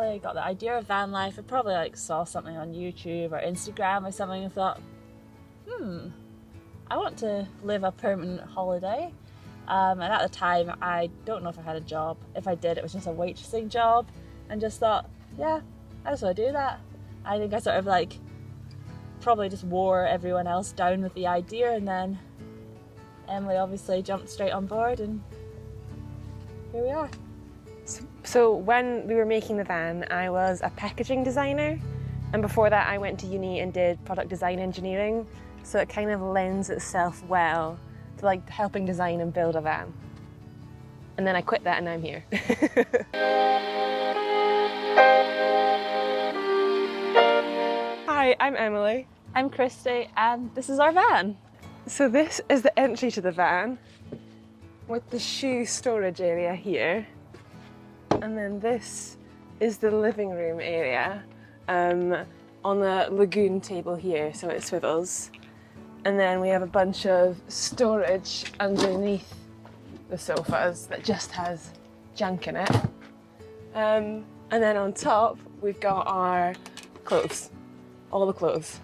I got the idea of van life. I probably like saw something on YouTube or Instagram or something and thought, I want to live a permanent holiday. And at the time, I don't know if I had a job. If I did, it was just a waitressing job, and just thought, yeah, I just want to do that. I think I sort of like probably just wore everyone else down with the idea, and then Emily obviously jumped straight on board, and here we are. So when we were making the van, I was a packaging designer, and before that I went to uni and did product design engineering, so it kind of lends itself well to like helping design and build a van. And then I quit that and now I'm here. Hi, I'm Emily. I'm Christie, and this is our van. So this is the entry to the van with the shoe storage area here. And then this is the living room area on the lagoon table here, so it swivels. And then we have a bunch of storage underneath the sofas that just has junk in it. And then on top, we've got our clothes. All the clothes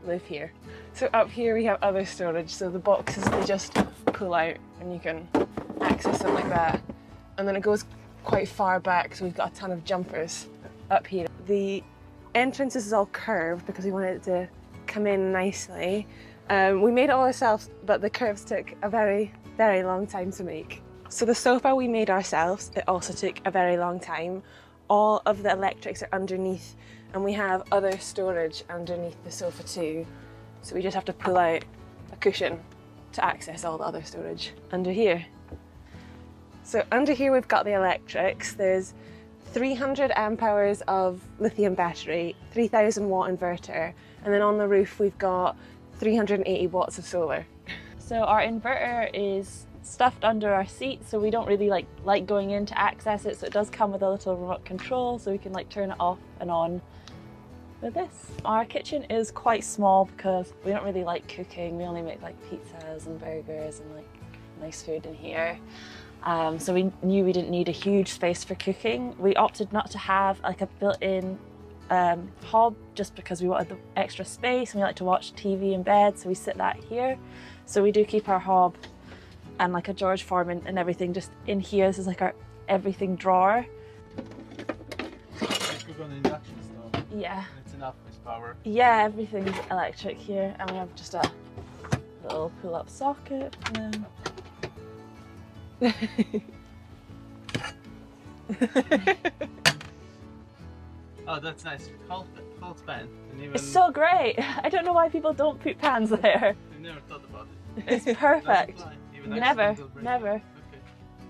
live here. So up here we have other storage, so the boxes, they just pull out and you can access them like that. And then it goes quite far back, so we've got a ton of jumpers up here. The entrance is all curved because we wanted it to come in nicely. We made it all ourselves, but the curves took a very, very long time to make. So the sofa we made ourselves, it also took a very long time. All of the electrics are underneath, and we have other storage underneath the sofa too. So we just have to pull out a cushion to access all the other storage under here. So under here we've got the electrics. There's 300 amp hours of lithium battery, 3000 watt inverter, and then on the roof we've got 380 watts of solar. So our inverter is stuffed under our seat, so we don't really like going in to access it, so it does come with a little remote control, so we can like turn it off and on with this. Our kitchen is quite small because we don't really like cooking. We only make like pizzas and burgers and like nice food in here. So we knew we didn't need a huge space for cooking. We opted not to have like a built-in hob just because we wanted the extra space, and we like to watch TV in bed, so we sit that here. So we do keep our hob and like a George Foreman and everything just in here. This is like our everything drawer. Cook on induction stove. Yeah. It's enough with power. Yeah, everything's electric here, and we have just a little pull-up socket. And then... Oh, that's nice. Cold pan. And even... It's so great. I don't know why people don't put pans there. I've never thought about it. It's perfect. Never. Okay.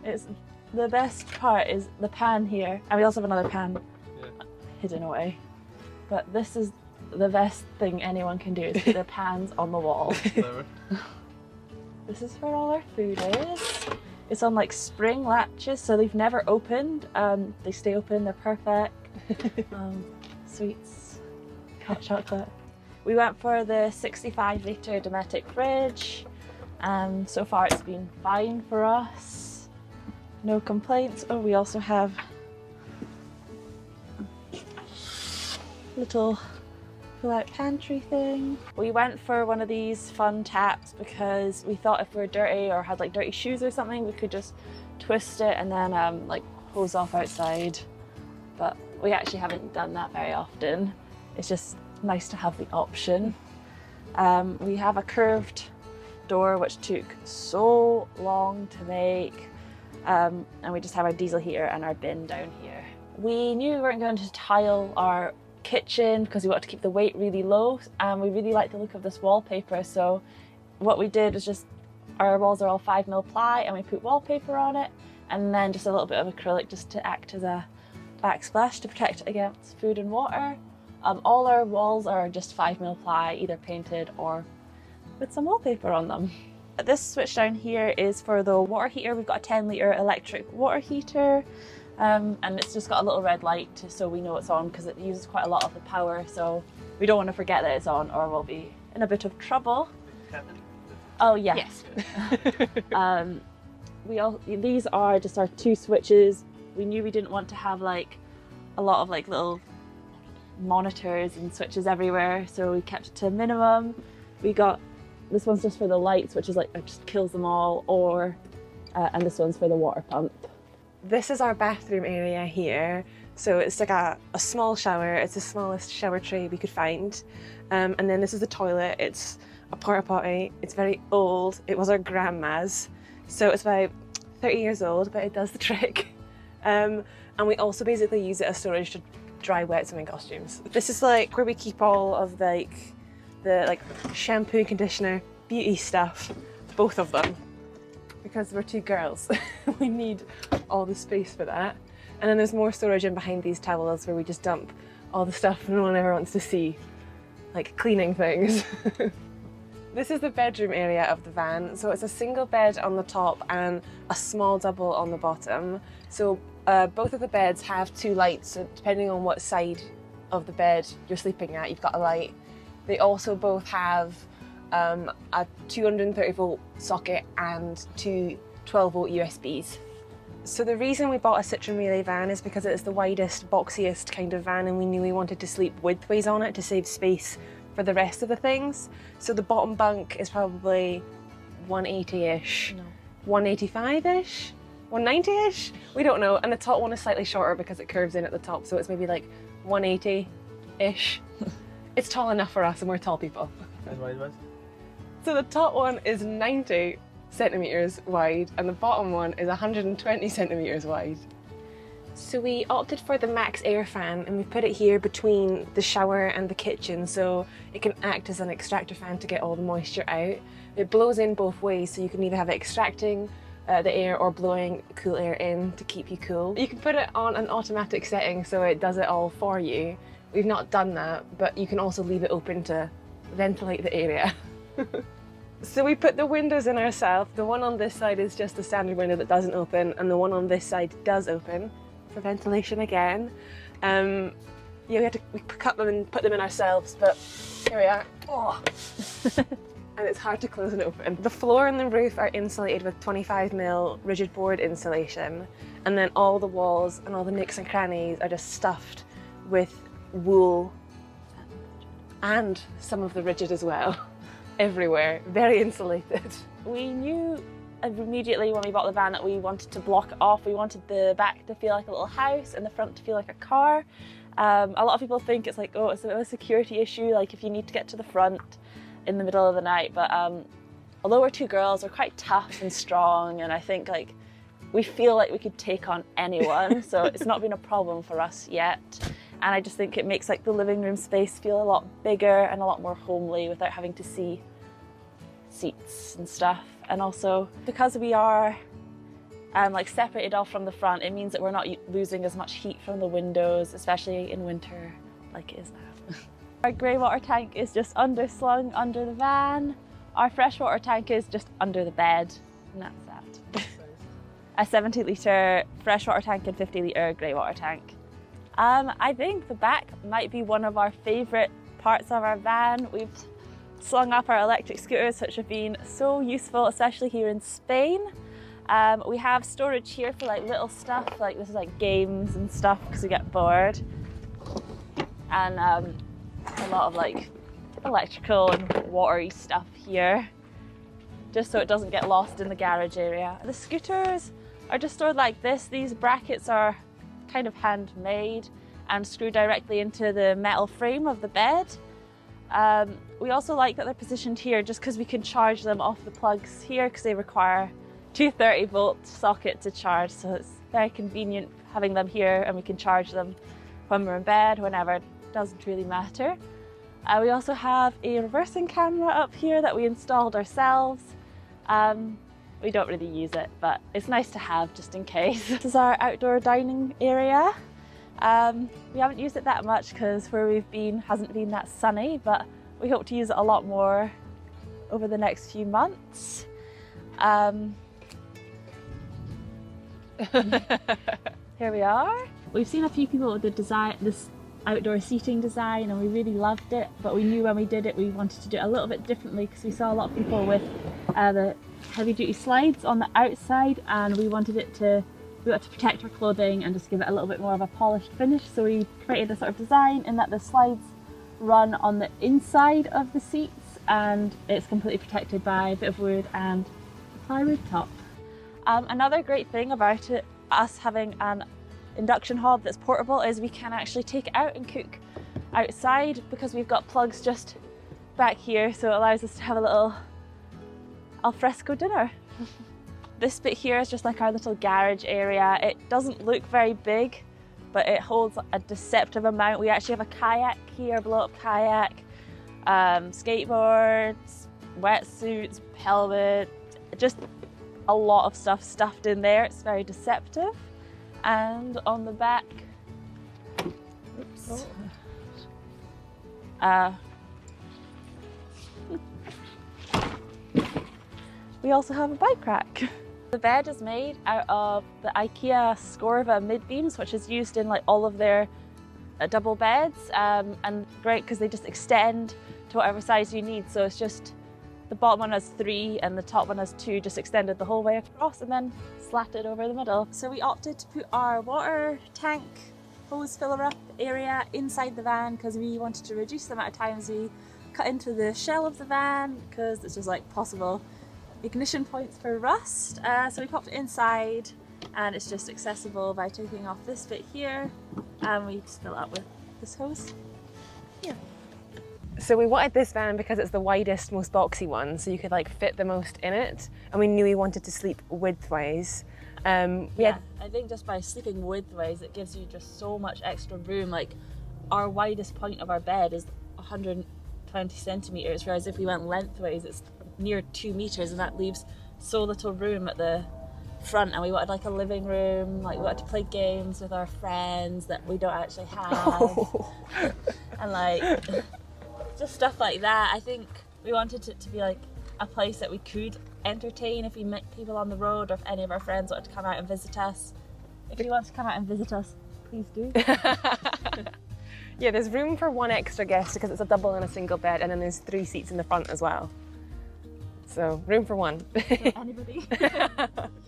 It's the best part is the pan here, and we also have another pan hidden away. But this is the best thing anyone can do, is put their pans on the wall. This is where all our food is. It's on like spring latches, so they've never opened. They stay open, they're perfect. Sweets, hot chocolate. We went for the 65 litre Dometic fridge, and so far it's been fine for us. No complaints. Oh, we also have little pull-out pantry thing. We went for one of these fun taps because we thought if we were dirty or had like dirty shoes or something, we could just twist it and then like hose off outside. But we actually haven't done that very often. It's just nice to have the option. We have a curved door which took so long to make, and we just have our diesel heater and our bin down here. We knew we weren't going to tile our kitchen because we wanted to keep the weight really low, and we really like the look of this wallpaper, so what we did was just, our walls are all 5mm ply and we put wallpaper on it, and then just a little bit of acrylic just to act as a backsplash to protect it against food and water. All our walls are just 5mm ply, either painted or with some wallpaper on them. This switch down here is for the water heater. We've got a 10 litre electric water heater, and it's just got a little red light so we know it's on because it uses quite a lot of the power, so we don't want to forget that it's on or we'll be in a bit of trouble. Oh yeah. Yes. These are just our two switches. We knew we didn't want to have like a lot of like little monitors and switches everywhere, so we kept it to a minimum. We got this one's just for the lights, which is like it just kills them all, or and this one's for the water pump. This is our bathroom area here. So it's like a small shower. It's the smallest shower tray we could find. And then this is the toilet. It's a porta potty. It's very old. It was our grandma's. So it's about 30 years old, but it does the trick. And we also basically use it as storage to dry wet swimming costumes. This is like where we keep all of the shampoo, conditioner, beauty stuff, both of them. Because we're two girls, we need all the space for that. And then there's more storage in behind these towels where we just dump all the stuff no one ever wants to see, like cleaning things. This is the bedroom area of the van. So it's a single bed on the top and a small double on the bottom. So both of the beds have two lights, so depending on what side of the bed you're sleeping at, you've got a light. They also both have a 230 volt socket and two 12 volt USBs. So the reason we bought a Citroen Relay van is because it's the widest, boxiest kind of van, and we knew we wanted to sleep widthways on it to save space for the rest of the things. So the bottom bunk is probably 180-ish, no. 185-ish, 190-ish, we don't know. And the top one is slightly shorter because it curves in at the top, so it's maybe like 180-ish. It's tall enough for us, and we're tall people. And wide was? So the top one is 90 centimetres wide and the bottom one is 120 centimetres wide. So we opted for the Max Air fan, and we put it here between the shower and the kitchen so it can act as an extractor fan to get all the moisture out. It blows in both ways, so you can either have it extracting the air or blowing cool air in to keep you cool. You can put it on an automatic setting so it does it all for you. We've not done that, but you can also leave it open to ventilate the area. So we put the windows in ourselves. The one on this side is just a standard window that doesn't open, and the one on this side does open for ventilation again. Yeah, we cut them and put them in ourselves, but here we are. Oh. And it's hard to close and open. The floor and the roof are insulated with 25mm rigid board insulation, and then all the walls and all the nooks and crannies are just stuffed with wool and some of the rigid as well. Everywhere, very insulated. We knew immediately when we bought the van that we wanted to block it off. We wanted the back to feel like a little house and the front to feel like a car. A lot of people think it's like, oh, it's a bit of a security issue, like if you need to get to the front in the middle of the night. But although we're two girls, we're quite tough and strong, and I think like we feel like we could take on anyone, so it's not been a problem for us yet. And I just think it makes like the living room space feel a lot bigger and a lot more homely without having to see seats and stuff. And also because we are like separated off from the front, it means that we're not losing as much heat from the windows, especially in winter like it is now. Our grey water tank is just underslung under the van. Our freshwater tank is just under the bed, and that's that. A 70 litre freshwater tank and 50 litre grey water tank. I think the back might be one of our favourite parts of our van. We've slung up our electric scooters, which have been so useful, especially here in Spain. We have storage here for like little stuff, like this is like games and stuff because we get bored. And a lot of like electrical and watery stuff here, just so it doesn't get lost in the garage area. The scooters are just stored like this. These brackets are kind of handmade and screw directly into the metal frame of the bed. We also like that they're positioned here just because we can charge them off the plugs here because they require 230 volt socket to charge, so it's very convenient having them here, and we can charge them when we're in bed, whenever, it doesn't really matter. We also have a reversing camera up here that we installed ourselves. We don't really use it, but it's nice to have just in case. This is our outdoor dining area. We haven't used it that much because where we've been hasn't been that sunny, but we hope to use it a lot more over the next few months. Here we are. We've seen a few people with this outdoor seating design, and we really loved it, but we knew when we did it we wanted to do it a little bit differently because we saw a lot of people with the heavy duty slides on the outside, and we wanted it to we wanted to protect our clothing and just give it a little bit more of a polished finish. So we created a sort of design in that the slides run on the inside of the seats and it's completely protected by a bit of wood and a plywood top. Another great thing about us having an induction hob that's portable is we can actually take it out and cook outside because we've got plugs just back here, so it allows us to have a little alfresco dinner. This bit here is just like our little garage area. It doesn't look very big, but it holds a deceptive amount. We actually have a kayak here, a blow-up kayak, skateboards, wetsuits, helmet, just a lot of stuff stuffed in there. It's very deceptive. And on the back, oops. We also have a bike rack. The bed is made out of the IKEA Scorva mid-beams, which is used in like all of their double beds, and great because they just extend to whatever size you need. So it's just the bottom one has 3 and the top one has 2, just extended the whole way across and then slatted over the middle. So we opted to put our water tank hose filler up area inside the van because we wanted to reduce the amount of times we cut into the shell of the van because it's just like possible ignition points for rust. So we popped it inside and it's just accessible by taking off this bit here and we just fill it up with this hose. Yeah. So we wanted this van because it's the widest, most boxy one, so you could like fit the most in it, and we knew we wanted to sleep widthwise. I think just by sleeping widthwise it gives you just so much extra room. Like our widest point of our bed is 120 centimeters, whereas if we went lengthwise it's near 2 meters, and that leaves so little room at the front. And we wanted like a living room, like we wanted to play games with our friends that we don't actually have. And like just stuff like that. I think we wanted it to be like a place that we could entertain if we met people on the road, or if any of our friends wanted to come out and visit us. If you want to come out and visit us, please do. Yeah, there's room for 1 extra guest because it's a double and a single bed, and then there's 3 seats in the front as well. So room for 1. Anybody.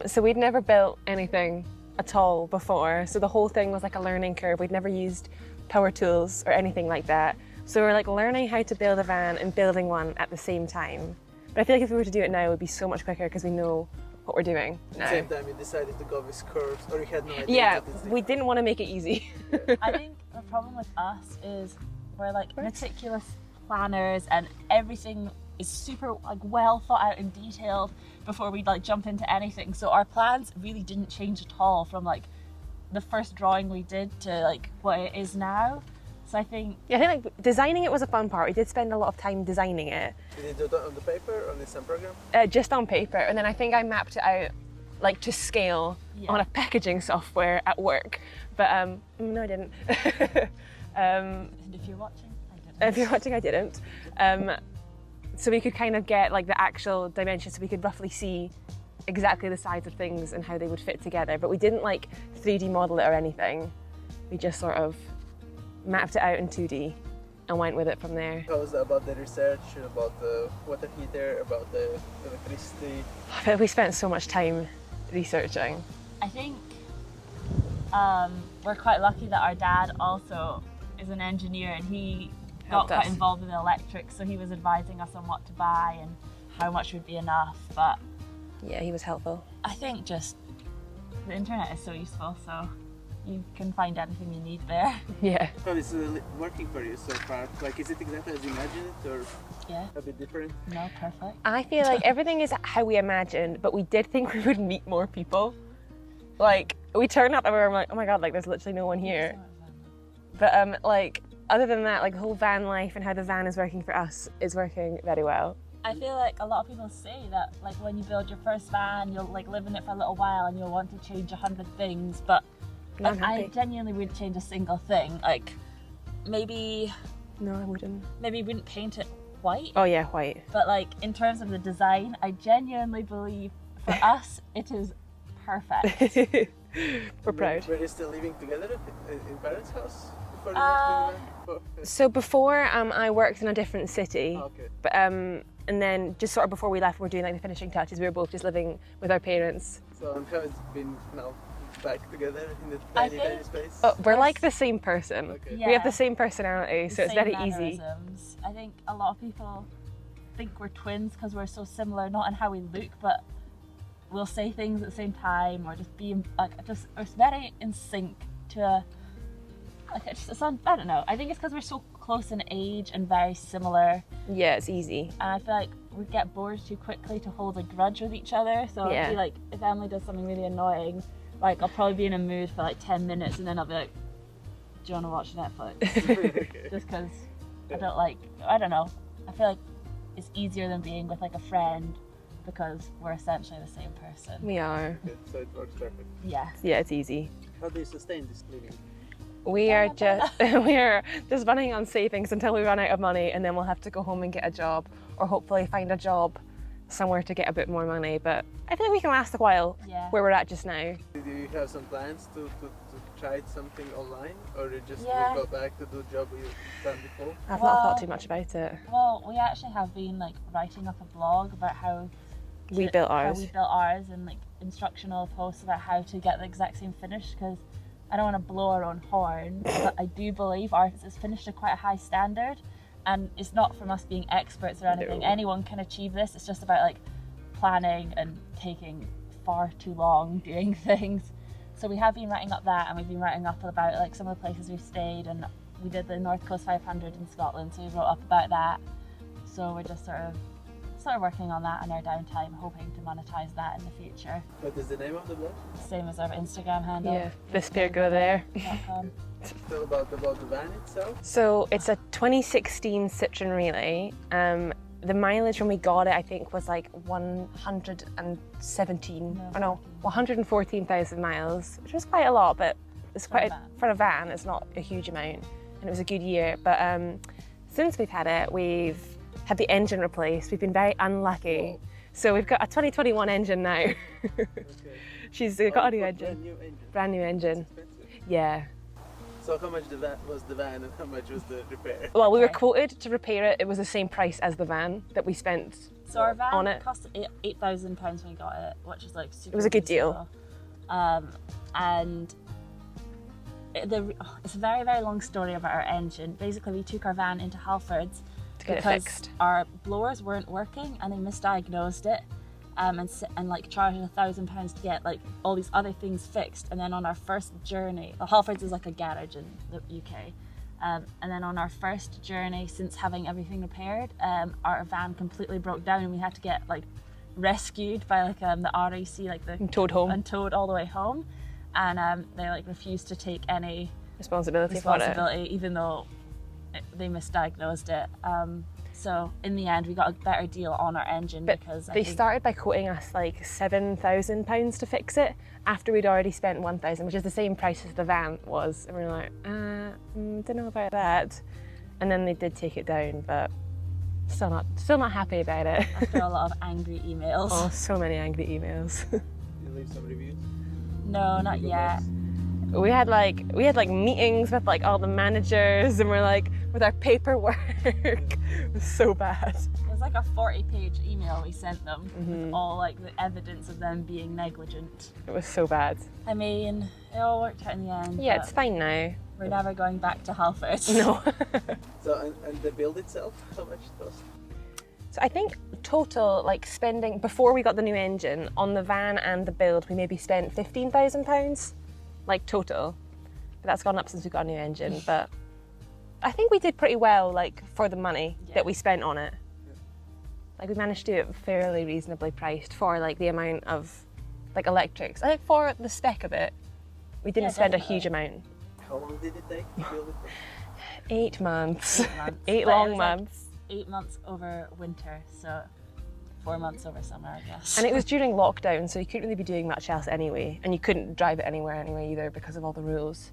So we'd never built anything at all before, so the whole thing was like a learning curve. We'd never used power tools or anything like that. So we're like learning how to build a van and building one at the same time. But I feel like if we were to do it now, it would be so much quicker because we know what we're doing now. At the same time, you decided to go with curves, or you had no idea? Yeah, we didn't want to make it easy. I think the problem with us is we're like meticulous planners, and everything is super like well thought out and detailed before we like jump into anything. So our plans really didn't change at all from like the first drawing we did to like what it is now. So I think like designing it was a fun part. We did spend a lot of time designing it. Did you do that on the paper or on some program? Just on paper, and then I think I mapped it out like to scale on a packaging software at work. But no, I didn't. and if you're watching, I didn't. If you're watching, I didn't. So we could kind of get like the actual dimensions, so we could roughly see exactly the size of things and how they would fit together. But we didn't like 3D model it or anything. We just sort of mapped it out in 2D and went with it from there. How was that about the research, about the water heater, about the electricity? We spent so much time researching. I think we're quite lucky that our dad also is an engineer, and he got quite involved in the electrics, so he was advising us on what to buy and how much would be enough. But yeah, he was helpful. I think just the internet is so useful, so you can find anything you need there. Yeah. How is it working for you so far? Like, is it exactly as you imagined it, or a bit different? No, perfect. I feel like everything is how we imagined, but we did think we would meet more people. Like, we turned up and we were like, oh my god, like there's literally no one here. But like, other than that, like the whole van life and how the van is working for us is working very well. I feel like a lot of people say that like when you build your first van, you'll like live in it for a little while and you'll want to change 100 things, but like, I genuinely wouldn't change a single thing. Like maybe no, I wouldn't. Maybe we wouldn't paint it white. Oh yeah, white. But like in terms of the design, I genuinely believe for us it is perfect. We're proud. Were you still living together in parents' house? So before I worked in a different city, but and then just sort of before we left, we were doing like the finishing touches. We were both just living with our parents. So how has it been now? back together in the tiny space? Oh, we're like the same person. Okay. Yeah. We have the same personality, so it's Same very easy. mannerisms. I think a lot of people think we're twins because we're so similar, not in how we look, but we'll say things at the same time, or just be like, it's very in sync to a, like, I don't know. I think it's because we're so close in age and very similar. Yeah, it's easy. And I feel like we get bored too quickly to hold a grudge with each other. So I feel like if Emily does something really annoying, like I'll probably be in a mood for like 10 minutes and then I'll be like, do you want to watch Netflix? Just because I don't know. I feel like it's easier than being with like a friend because we're essentially the same person. We are. Okay, so it works perfect. Yeah. Yeah, it's easy. How do you sustain this living? We are just running on savings until we run out of money, and then we'll have to go home and get a job, or hopefully find a job somewhere to get a bit more money. But I feel like we can last a while where we're at just now. Do you have some plans to try something online, or you just Yeah. go back to do the job you've done before? I've not thought too much about it. Well, we actually have been like writing up a blog about how We built ours. and like instructional posts about how to get the exact same finish, because I don't want to blow our own horn, but I do believe ours is finished to quite a high standard, and it's not from us being experts or anything. No. Anyone can achieve this. It's just about like planning and taking far too long doing things. So we have been writing up that, and we've been writing up about like some of the places we've stayed, and we did the North Coast 500 in Scotland, so we wrote up about that. So we're just sort of working on that in our downtime, hoping to monetize that in the future. What is the name of the blog? Same as our Instagram handle. Yeah, this pair go there. .com. Tell about the van itself. So it's a 2016 Citroen Relay. The mileage when we got it, I think, was like 114,000 miles, which was quite a lot, but it's quite for a van. It's not a huge amount, and it was a good year. But since we've had it, we've had the engine replaced. We've been very unlucky. Whoa. So we've got a 2021 engine now. Okay. She's got a new Brand engine. new engine. Brand new engine. Expensive. Yeah. So how much was the van and how much was the repair? Well, we were quoted to repair it. It was the same price as the van that we spent. So our van on it. cost £8,000 when we got it, which is like super. It was a good deal. And it's a very, very long story about our engine. Basically, we took our van into Halfords To get it because fixed. our blowers weren't working, and they misdiagnosed it, and like charged £1,000 to get like all these other things fixed. And then on our first journey, Halfords is like a garage in the UK. And then on our first journey since having everything repaired, our van completely broke down, and we had to get like rescued by like the RAC, like the And towed home. and towed all the way home. And they like refused to take any Responsibility for it. even though they misdiagnosed it. So in the end, we got a better deal on our engine, But because they started by quoting us like £7,000 to fix it after we'd already spent 1,000, which is the same price as the van was. And we were like, don't know about that. And then they did take it down, but still not happy about it. after a lot of angry emails. Oh, so many angry emails. You leave some reviews? No, not yet. we had like meetings with like all the managers, and we're like with our paperwork. It was so bad. It was like a 40-page email we sent them with all like the evidence of them being negligent. It was so bad. I mean, it all worked out in the end. Yeah, but it's fine now. we're never going back to Halfords. No. So and the build itself, how much it cost? So I think total, like spending, before we got the new engine, on the van and the build, we maybe spent £15,000, like total. But that's gone up since we got a new engine. But I think we did pretty well, like for the money that we spent on it. Like we managed to do it fairly reasonably priced for like the amount of like electrics. I think for the spec of it, we didn't spend definitely. a huge amount. How long did it take to build it? 8 months. 8 months. Eight But it long was, like, months. 8 months over winter, so 4 months over summer, I guess. And it was during lockdown, so you couldn't really be doing much else anyway. And you couldn't drive it anywhere anyway either because of all the rules.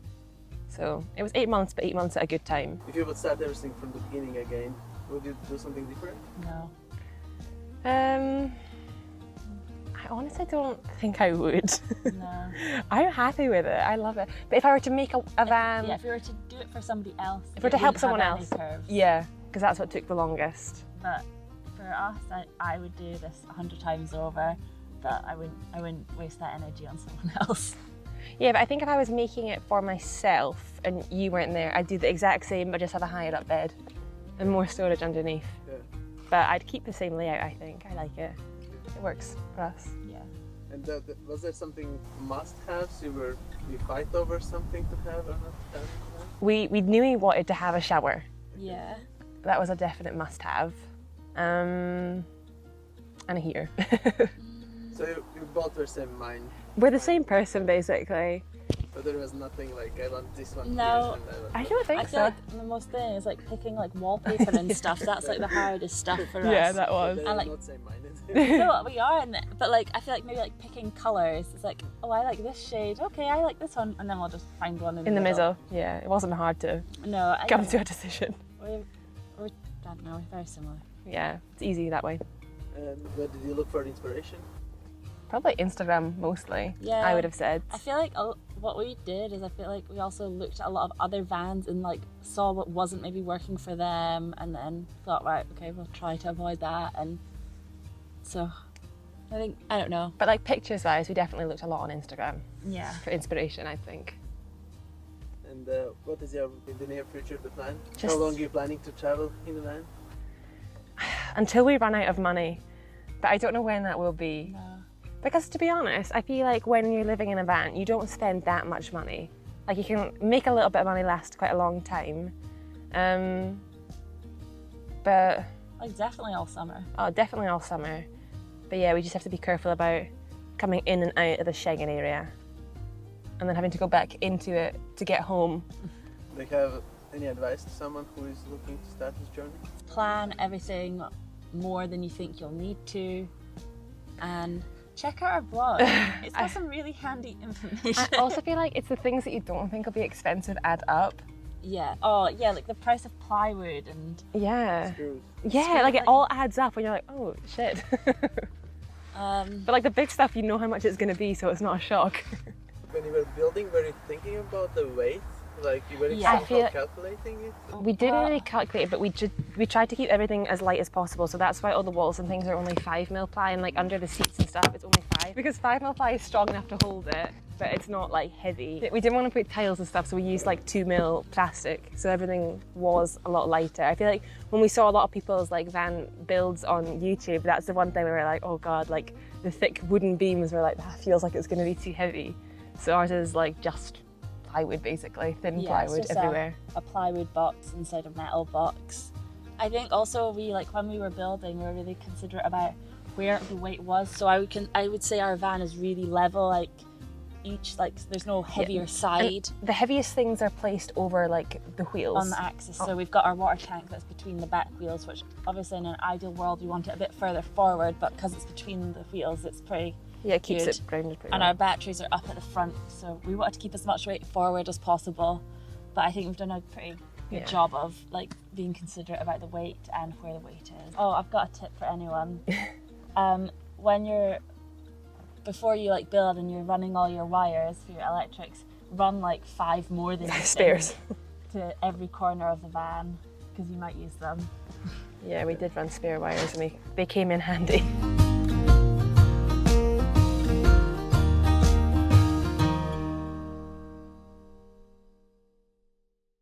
So it was 8 months, but 8 months at a good time. If you would start everything from the beginning again, would you do something different? No. I honestly don't think I would. No. I'm happy with it. I love it. But if I were to make a van, Yeah, if we were to do it for somebody else, if we were to help wouldn't someone have else, any curves. yeah, because that's what took the longest. But for us, I would do this 100 times over. But I wouldn't waste that energy on someone else. Yeah, but I think if I was making it for myself and you weren't there, I'd do the exact same, but just have a higher up bed and more storage underneath. Yeah. But I'd keep the same layout, I think. I like it. It works for us. Yeah. And was there something must-haves you fight over something to have or not have? We knew we wanted to have a shower. Yeah. That was a definite must-have. And a heater. So you both were same mind. We're the same person, basically. So there was nothing like, I want this one No. here and I want I don't think I feel so. like the most thing is like picking like wallpaper and stuff. That's like the hardest stuff for us. Yeah, that was. They're And, like- not same-minded. No, we are, but like I feel like maybe like picking colours. It's like, oh, I like this shade. Okay, I like this one, and then we'll just find one in In the middle. Yeah, it wasn't hard to No, I come to a decision. We're, I don't know, we're very similar. Yeah, it's easy that way. And where did you look for inspiration? Probably Instagram mostly, Yeah. I would have said. I feel like what we did is I feel like we also looked at a lot of other vans and like saw what wasn't maybe working for them, and then thought, right, okay, we'll try to avoid that. And so I think, I don't know. But like pictures wise, we definitely looked a lot on Instagram Yeah. for inspiration, I think. And what is your, in the near future, the plan? Just- How long are you planning to travel in the van? Until we run out of money. But I don't know when that will be. No. Because to be honest, I feel like when you're living in a van, you don't spend that much money. Like you can make a little bit of money last quite a long time. But Like definitely all summer. definitely all summer. But yeah, we just have to be careful about coming in and out of the Schengen area and then having to go back into it to get home. Do you have any advice to someone who is looking to start this journey? Plan everything more than you think you'll need to, and check out our blog. It's got some really handy information. I also feel like it's the things that you don't think will be expensive add up. Yeah. Oh, yeah. Like the price of plywood and. Yeah. Screws. Yeah, like it all adds up and you're like, oh shit. But like the big stuff, you know how much it's going to be, so it's not a shock. When you were building, were you thinking about the weight? Like you were Yeah. I somehow feel- calculating it? We didn't really calculate it, but we tried to keep everything as light as possible. So that's why all the walls and things are only 5mm ply, and like under the seats and stuff, it's only 5. Because 5mm ply is strong enough to hold it, but it's not like heavy. We didn't want to put tiles and stuff, so we used like 2mm plastic. So everything was a lot lighter. I feel like when we saw a lot of people's like van builds on YouTube, that's the one thing we were like, oh God, like the thick wooden beams were like, that feels like it's going to be too heavy. So ours is like just plywood basically, thin Yeah, it's plywood just everywhere. a plywood box inside a metal box. I think also we like when we were building, we were really considerate about where the weight was. So I would say our van is really level. Like each there's no heavier side The heaviest things are placed over like the wheels. on the axis. So we've got our water tank that's between the back wheels, which obviously in an ideal world we want it a bit further forward, but because it's between the wheels, it's pretty. Yeah, it keeps good. it grounded pretty And well. our batteries are up at the front, so we wanted to keep as much weight forward as possible. But I think we've done a pretty good Yeah. job of like being considerate about the weight and where the weight is. Oh, I've got a tip for anyone. Before you like build and you're running all your wires for your electrics, run like 5 more than you Spares. think to every corner of the van because you might use them. Yeah, we did run spare wires and they came in handy.